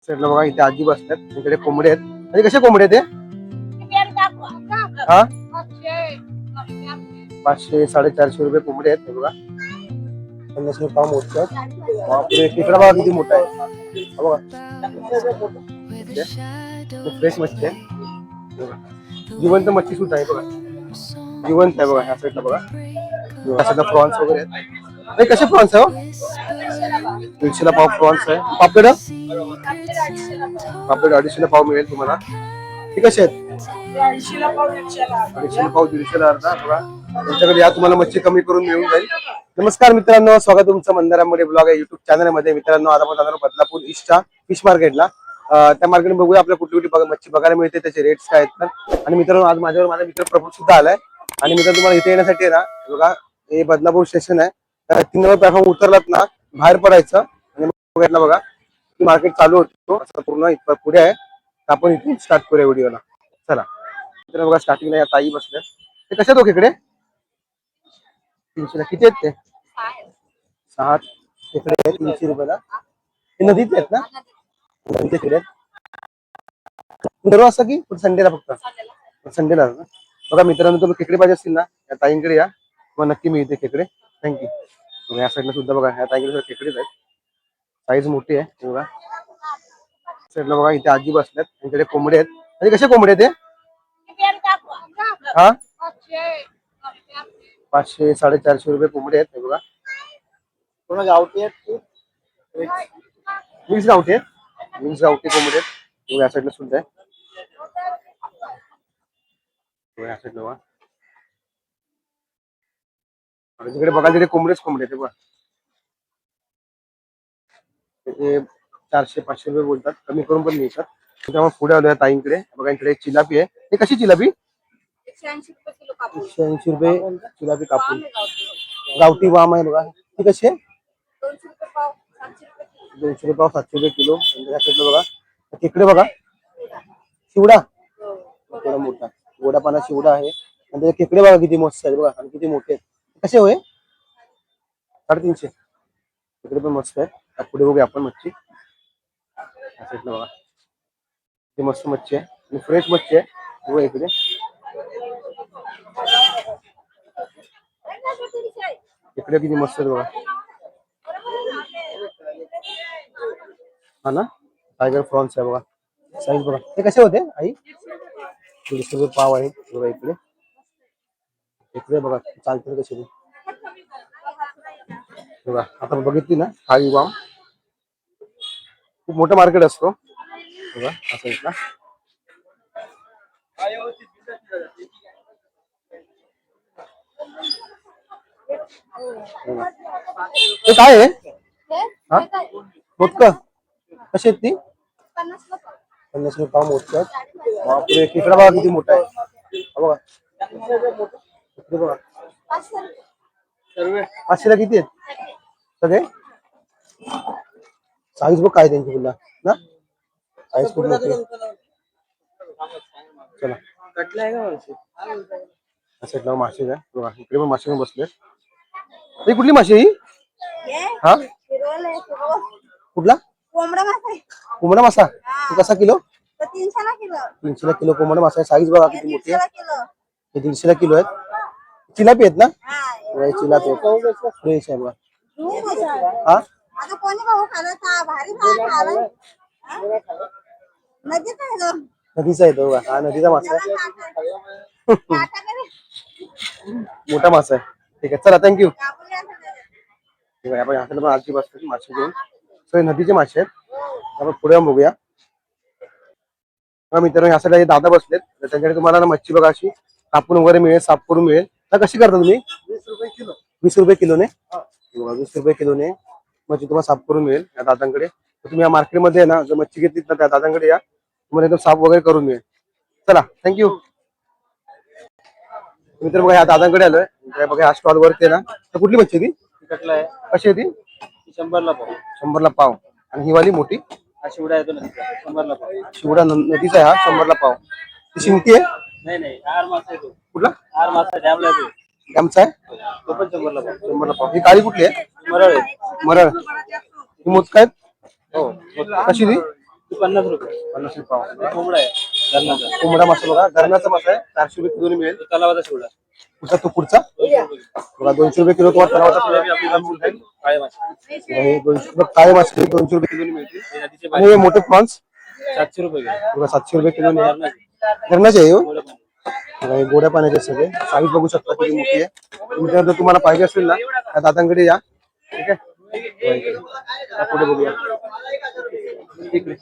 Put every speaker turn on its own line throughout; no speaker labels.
साईडला बघा इथे आजी बसतात, इकडे कोंबडे आहेत. आणि कसे कोंबडे ते? हा 500 450 रुपये कोंबडे आहेत. हे बघा 50 पाव मोठे आहेत. बापरे, खेकडा बघा किती मोठा आहे. हा बघा फ्रेश मच्छी आहे. जिवंत मच्छी सुद्धा आहे बघा, जिवंत आहे बघा. ह्या साईडला बघा प्रॉन्स वगैरे आहेत. कसे प्रॉन्स आहे? 150 पाव प्रॉन्स आहे. पापलेट पापलेट 250 पाव मिळेल तुम्हाला. हे कसे आहेत? 250 पाव 150 अर्धा बघा. त्यांच्याकडे या तुम्हाला मच्छी कमी करून मिळून जाईल. नमस्कार मित्रांनो, स्वागत तुमचं मंदारामध्ये ब्लॉग आहे युट्यूब चॅनलमध्ये. मित्रांनो आज आपण जाणार बदलापूर ईस्टच्या फिश मार्केटला. त्या मार्केट बघूया आपल्याला कुठली कुठली मच्छी बघायला मिळते, त्याचे रेट्स काय आहेत. आणि मित्रांनो आज माझ्यावर माझा मित्र प्रभू सुद्धा आलाय. आणि मित्रांनो तुम्हाला इथे येण्यासाठी आहे ना बघा, हे बदलापूर स्टेशन आहे. 3 नंबर प्लॅटफॉर्म उतरलात ना बाहेर पडायचं आणि बघा बघा मार्केट चालू होतो असं पूर्ण इथं पुढे आहे. आपण इथून स्टार्ट करूया व्हिडिओला. चला मित्रांनो बघा स्टार्टिंगला या ताई बसल्या. ते कसे आहेत इकडे? 300 ला. किती आहेत ते? 6 खेकडे 300 रुपयाला. हे नदीत आहेत ना? नदीचे खेकडे आहेत. दररोज असं की संडेला? फक्त संडेला ना. बघा मित्रांनो तुम्ही खेकडे पाहिजे असतील ना या ताईंकडे या, मग नक्की मिळते खेकडे. थँक्यू. या साईडला सुद्धा बघा ह्या ताईंकडे खेकडेच आहेत, साईज मोठी आहे बघा. साईडला बघा इथे आजी बसल्यात, त्यांच्याकडे कोंबडे आहेत. आणि कसे कोंबडे ते? हा 500 450 रुपये कोंबडे आहेत. हे बघा पूर्ण गावठी आहेत, मिक्स गावठी आहेत, मिक्स गावठी कोंबडे आहेत. या साईडला सुद्धा आहे. या साईडला बघा तिकडे बघा, तिकडे कोंबडेच कोंबडे आहेत बघा. ते 400 500 रुपये बोलतात, कमी करून पण मिळतात. त्यामुळे पुढे आलो या ताईंकडे बघा. इकडे चिलापी आहे. हे कशी चिलापी? 180 रुपये चिलापी कापून. गावठी वाम आहे बघा. ती कशी आहे? 200 रुपये पाव 700 रुपये किलो. बघा तिकडे बघा शिवडा, थोडा मोठा गोडा पाना शिवडा आहे. आणि खेकडे बघा किती मस्त आहे बघा, आणि किती मोठे आहेत. कसे होय? 350. तिकडे पण मस्त आहे. पुढे बघूया आपण मच्छी. बघा ती मस्त मच्छी आहे आणि फ्रेश मच्छी आहे बघा. इकडे इकडे किती मस्त आहे बघा. हा ना टायगर प्रॉन्स आहे बघा. साईज बघा. ते कसे होते आई? 30 रुपये पाव आहे बघा. इकडे इकडे बघा चालते कसे बघा. आता बघितली ना थाळी वाम, खूप मोठं मार्केट असतो बघा असं इथला. ते काय आहे? हा मोदक कशी आहेत ती? 50 रुपये पाव मोदक आहेत. बापरे, खेकडा बघा किती मोठा आहे. बघा बघा 500 ला किती आहेत सगळे? साईज बघ काय त्यांची पुन्हा ना, साईज खूप मोठी. चला साईडला मासे आहे बघा. इकडे पण मासे बसले. ही कुठली माशी ही? हा कुठला? कोंबडा मासा. कसा किलो? 300 ला किलो कोंबडा मासा आहे. साईज बघा किती मोठी आहे. हे 300 ला किलो आहेत. चिलापी आहेत ना? चिलापी आहेत, फ्रेश आहे बघा. हा नदीचा आहे तो बघा. हा नदीचा मासा आहे. मोठा मासा आहे. ठीक आहे चला थँक्यू. आपण आजी बसतो मासे घेऊन. सगळे नदीचे मासे आहेत. आपण पुढे बघूया. मित्रांनो यासाठी दादा बसलेत, त्यांच्याकडे तुम्हाला मच्छी बघा अशी कापून वगैरे मिळेल, साफ करून मिळेल. कशी करता तुम्ही? 20 रुपये किलो. 20 रुपये किलोने? 20 रुपये किलोने मच्छी तुम्हाला साफ करून मिळेल या दादांकडे. तुम्ही या मार्केटमध्ये ना जर मच्छी घेतली तर त्या दादांकडे या, तुम्हाला एकदम साफ वगैरे करून मिळेल. चला थँक्यू. मित्र बघा ह्या दादांकडे आलोय बघा. ह्या स्टॉल वरती ना तर कुठली मच्छी ती? कटला आहे. कशी आहे ती? 100 ला पाव. 100 ला पाव. आणि ही वाली मोठी शिवडा आहे तो 100 ला पाव. शिवडा नदीचा आहे हा 100 ला पाव. ती शिंगटी आहे? नाही आर मासा आहे तो. कुठला? आर मासा डॅमला आहे तो. डॅमचा आहे तो पण 100 ला पाव. 100 ला पाव. ही काळी कुठली आहे? मरळ आहे. मरळ. ही मोदक आहेत? हो. कशी ती?
₹50.
50 पाव.
कोंबडा आहे धरणाचा.
कोंबडा मासा बघा, धरणाचा मासा आहे, 400 रुपये किलो मिळेल.
तलावाचा शिवडा
पुढचा तो पुढचा
200 रुपये.
बघा, 200 रुपये किलो तुम्हाला तलावाचा
आपल्याला
आपल्याला मिळून जाईल.
काळे मासे.
हे 200 रुपये काळे मासे 200 रुपये किलो मिळतील.
हे नदीचे
आणि हे मोठे प्रॉन्स
700 रुपये किलो.
बघा 700 रुपये किलो मिळेल.
धरणाचे.
धरणाचे आहे हो.
कोंबडा पण.
बघा, हे गोड्या पाण्याचे सगळे साईज बघू शकता किती मोठी आहे. तुमच्या जर तुम्हाला पाहिजे असेल ना त्या दादांकडे या. ठीक आहे, या पुढे बघूया. इकडे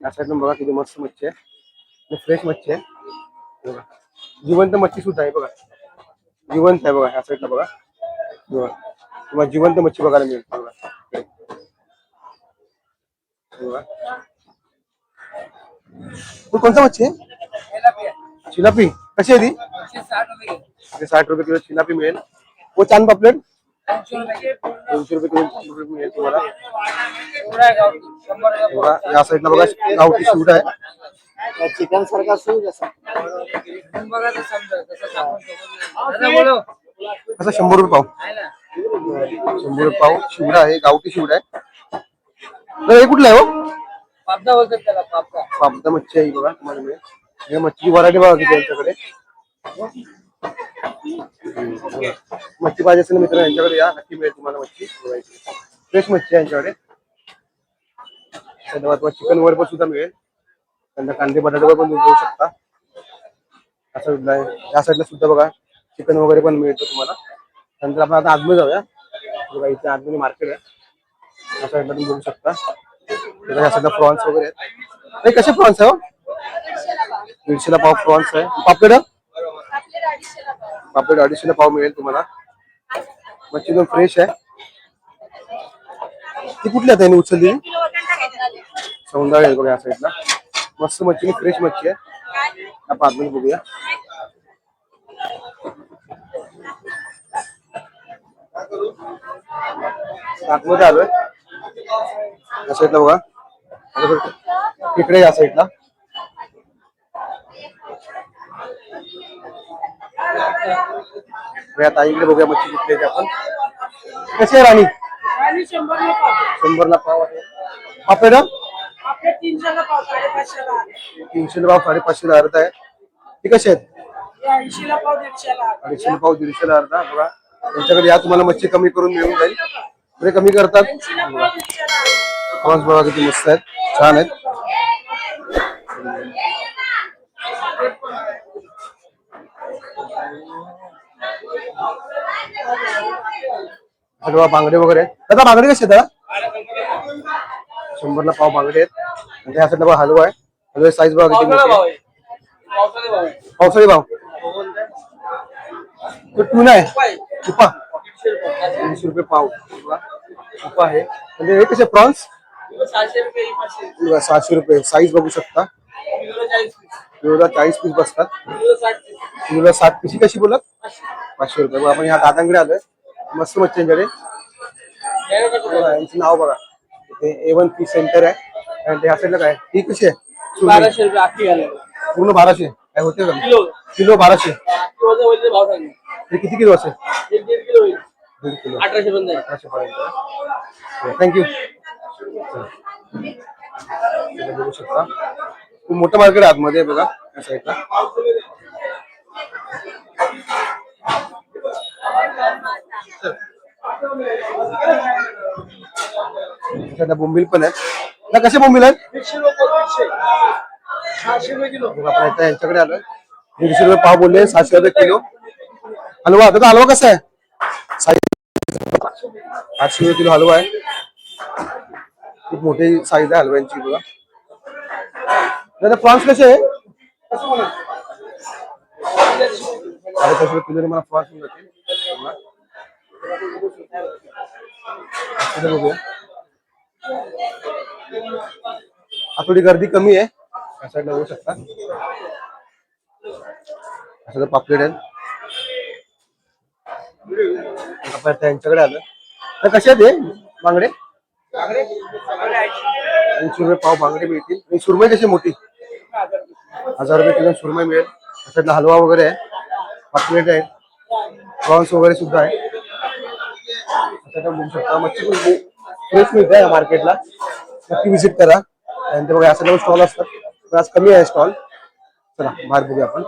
या साईडला बघा किती मस्त मच्छी आहे, फ्रेश मच्छी आहे बघा. जिवंत मच्छी सुद्धा आहे बघा, जिवंत आहे बघा. या साईडला बघा, तुम्हाला जिवंत मच्छी बघायला मिळेल बघा. बघा. तो कोणता मच्छी आहे? चिलापी. कशी आहे ती? 60 रुपये किलो चिलापी मिळेल. वो चांद पापलेट 200 रुपये किलो मिळेल तुम्हाला. बघा या साईडला बघा गावठी शिवडा आहे.
चिकन सारखा असतो जसा.
असं 100 रुपये पाव. 100 रुपये पाव शिवडा आहे, गावठी शिवडा आहे. तर हे कुठलं आहे हो?
पापदा बोलतात त्याला, पापदा.
पापदा मच्छी आहे बघा तुम्हाला मिळेल. हे मच्छी व्हरायटी बघा किती यांच्याकडे. मच्छी पाहिजे असेल मित्र यांच्याकडे या, नक्की मिळेल तुम्हाला मच्छी. फ्रेश मच्छी आहे यांच्याकडे. चिकन वर पण सुद्धा मिळेल. त्यांना कांदे बटाटे पण देऊ शकता. असं या साईडला सुद्धा बघा चिकन वगैरे पण मिळतं तुम्हाला. नंतर आपण आता आतमध्ये जाऊया. बघा इथे आतमध्ये मार्केट आहे, या साईडला तुम्ही बघू शकता. या साईडला प्रॉन्स वगैरे आहेत. कसे प्रॉन्स आहे हो? 150 ला पाव प्रॉन्स आहे. पापलेट पापलेट 250 ला पाव मिळेल तुम्हाला. मच्छी एकदम फ्रेश आहे. ती कुठली त्यांनी उचलली? सौंदाळे आहे बघा या साईडला. मस्त मच्छी, फ्रेश मच्छी आहे. आपण आतमध्ये बघूया. आतमध्ये आलोय या साईडला बघा. इकडे या साईडला ताईकडे बघूया मच्छी कुठली आहे आपण. कशी आहे राणी? 100 ला पाव आहे. पापलेट 300 ला पाव 550 ला अर्धा आहे. ती कशी आहेत? 250 ला पाव 150 ला अर्धा. बघा त्यांच्याकडे या, तुम्हाला मच्छी कमी करून मिळून जाईल. पुढे कमी करतात. प्रॉन्स बघा किती मस्त आहेत, छान आहेत. बांगडे वगैरे दादा, बांगडे कसे दादा? 100 ला पाव बांगडे आहेत. या साईडला हलवा आहे. हलवा साईज बघा किती मोठी आहे. पावसाळी भाव तो टूना आहे. तुपा 300 रुपये पाव तुपा आहे. म्हणजे हे कसे प्रॉन्स 700 रुपये. साईज बघू शकता. किलोला 40 पीस बसतात. किलोला 60 पीस. कशी बोलत? 500 रुपये. आपण ह्या दादांकडे आलोय. मस्त मच्छी यांच्याकडे. यांचं नाव बघा, इथे A1 फिश सेंटर आहे. आणि ह्या साईडला काय ही कशी आहे?
1200 रुपये आखी घालून.
पूर्ण 1200 काय होते का? किलो 1200. हे किती किलो असेल?
1.5 किलो होईल.
1.5 किलो
1800 बंद आहे.
1800 पर्यंत. थँक्यू. बघू शकता खूप मोठं मार्केट आतमध्ये बघा या साईडला. बोंबील पण आहेत ना. कसे बोंबील आहेत?
600 रुपये किलो.
आपण आता यांच्याकडे आलोय. 150 रुपये पाव बोलले, 700 रुपये किलो. हलवा दादा, हलवा कसा आहे? 800 रुपये किलो हलवा आहे. खूप मोठी साईज आहे हलव्यांची बघा. दादा प्रॉन्स कसे आहे? 450 रुपये किलो मला प्रॉन्स मिळतील. बघूया थोडी गर्दी कमी आहे. या साईडला बघू शकता. असं पापलेट आहे. आपण त्यांच्याकडे आलं तर कसे आहेत हे बांगडे? 80 रुपये पाव बांगडे मिळतील. आणि सुरमई कशी मोठी 1000 रुपये किलो सुरमई मिळेल. त्याच्यातला हलवा वगैरे आहे, पापलेट आहे, प्रॉन्स वगैरे सुद्धा आहे. बघू शकता मच्छी फ्रेश मिळते या मार्केटला. नक्की व्हिजिट करा. त्यानंतर बघा असं स्टॉल असतात, पण आज कमी आहे स्टॉल. चला बाहेर बघूया आपण.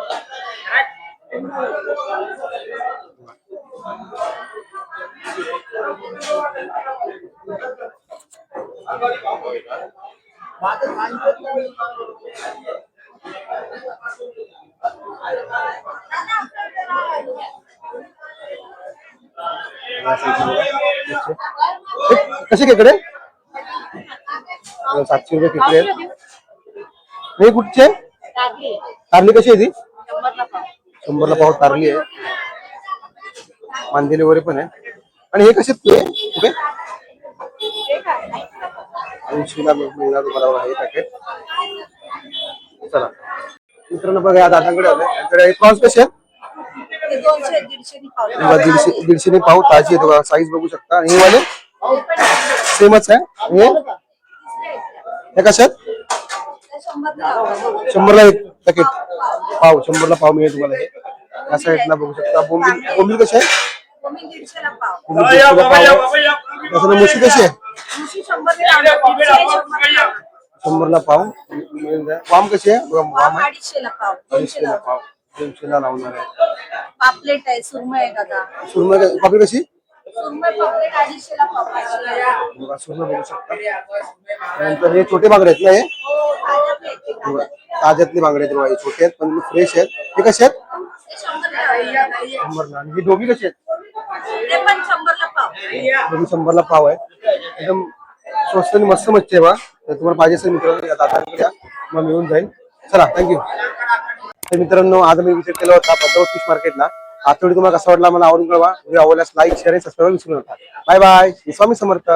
कसे खेकडे? 700 रुपये खेकडे आहेत. हे कुठचे? तारली कशी आहे ती? 100 ला पाव तारली आहे. मांदेली वगैरे पण आहे. आणि हे कसे कुठे? 80 ला मिळणार तुम्हाला बघा हे पॅकेट. चला मित्रांनो बघा या दादांकडे आलोय. यांच्याकडे प्रॉन्स कसे आहेत? 150 पाव ताजी आहे बघा. साईज बघू शकता. आणि हे वाले सेमच आहे. हे कशात? 100 ला एक पॅकेट पाव. 100 ला पाव मिळेल तुम्हाला. हे या साईडला बघू शकता. बोंबील कशी आहे? बोंबील 150 ला पाव. मुशी कशी आहे? 100 ला पाव. वाम कशी आहे? वाम
250 ला पाव.
250 ला पाव. 200 ला लावणार आहे.
पापलेट आहे, सुरमई आहे दादा.
सुरमई पापडी कशी?
सुरमई पापलेट 250 ला पाव.
बघा सुरमई बघू शकता. नंतर हे छोटे बांगडे आहेत ना हे?
हो, ताज्या प्लेट आहे.
ताज्यातले बांगडे आहेत बघा. हे छोटे आहेत पण फ्रेश आहेत. हे कसे आहेत?
100 ला.
100 ला. आणि ही डोबी कशी आहेत?
ते पण 100 ला पाव.
डोबी 100 ला पाव आहे. एकदम स्वस्त आणि मस्त मच्छी आहे बघा. तर तुम्हाला पाहिजे असेल मित्रांनो या दादांकडे या, मग मिळून जाईल. चला थँक्यू. तर मित्रांनो आज मी विजिट केला होता पद्मावत फिश मार्केटला. आजचा व्हिडिओ तुम्हाला कसा वाटला मला आवडून कळवा. व्हिडिओ आवडल्यास लाईक शेअर आणि सबस्क्राईब विसरू नका. Bye bye. स्वामी समर्थ.